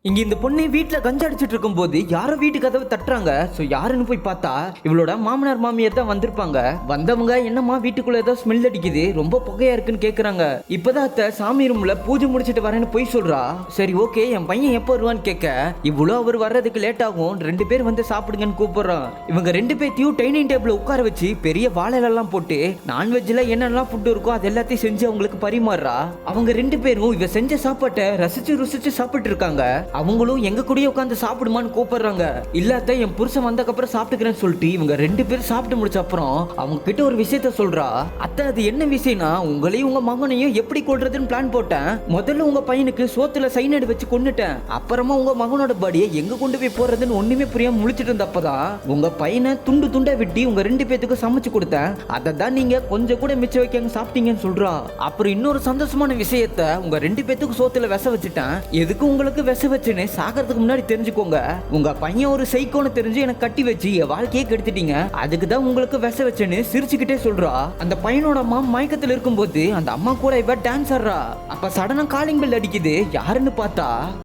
இங்க இந்த பொண்ணு வீட்டுல கஞ்சா அடிச்சிட்டு இருக்கும் போது யாரோ வீட்டு கதவு தட்டுறாங்க. சோ யாருன்னு போய் பார்த்தா இவளோட மாமனார் மாமியார் தான் வந்திருப்பாங்க. வந்தவங்க என்னம்மா வீட்டுக்குள்ள ஏதோ ஸ்மெல் அடிக்குது, ரொம்ப புகையா இருக்குன்னு கேக்குறாங்க. இப்பதான் அத்தை சாமி ரூம்ல பூஜை முடிச்சிட்டு வரேன்னு போய் சொல்றா. சரி ஓகே, என் பையன் எப்போ வருவான்னு கேட்க இவ்வளோ அவர் வர்றதுக்கு லேட் ஆகும், 2 பேர் வந்து சாப்பிடுங்கன்னு கூப்பிடுறான். இவங்க 2 பேத்தையும் டைனிங் டேபிள் உட்கார வச்சு பெரிய வாழைலாம் போட்டு நான்வெஜ்ல என்னெல்லாம் ஃபுட் இருக்கோ அது எல்லாத்தையும் செஞ்சு அவங்களுக்கு பரிமாறுறா. அவங்க 2 பேரும் இவ செஞ்ச சாப்பாட்டை ரசிச்சு ருசிச்சு சாப்பிட்டு இருக்காங்க. அவங்களும் எங்க கூடயே உட்காந்து சாப்பிடுமான்னு கூப்பிடுறாங்க. இல்லாத என் புருஷன் வந்தக்கு அப்புறம் சாப்பிட்டுக்கிறேன்னு சொல்லிட்டு இவங்க 2 பேரும் சாப்பிட்டு முடிச்ச அப்புறம் அவங்க கிட்ட ஒரு விஷயத்த சொல்றா. அத்தை அது என்ன விஷயம்னா, உங்களையும் உங்க மகனையும் எப்படி கொல்றதுன்னு பிளான் போட்டேன். முதல்ல உங்க பையனுக்கு சோத்துல சைனடு வச்சு கொன்னுட்டேன். அப்புறமா உங்க மகனோட பாடியை எங்க கொண்டு போய் போறதுன்னு ஒண்ணுமே புரியாம முழிச்சிட்டு இருந்தப்பதான் உங்க பையனை துண்டு துண்டா வெட்டி உங்க 2 பேத்துக்கும் சமைச்சு கொடுத்தேன். அதை தான் நீங்க கொஞ்சம் கூட மிச்சம் வைக்காம சாப்பிட்டீங்கன்னு சொல்றா. அப்புறம் இன்னொரு சந்தோஷமான விஷயத்த, உங்க 2 பேத்துக்கும் சோத்துல விஷ வச்சுட்டேன். எதுக்கு உங்களுக்கு விஷ வச்சுன்னு சாகிறதுக்கு முன்னாடி தெரிஞ்சுக்கோங்க. உங்க பையன் ஒரு சைக்கோன்னு தெரிஞ்சு எனக்கு கட்டி வச்சு என் வாழ்க்கையே கெடுத்துட்டீங்க. அதுக்கு தான் உங்களுக்கு விஷ வச்சுன்னு சிரிச்சுக்கிட்டே சொல்றா. அந்த பையனோட அம்மா மயக்கத்துல இருக்கும்போது அந்த அம்மா கூட இவ டான்ஸ் ஆடுறா. அப்ப சடனா காலிங் பெல் அடிக்குது. யாருன்னு பார்த்தா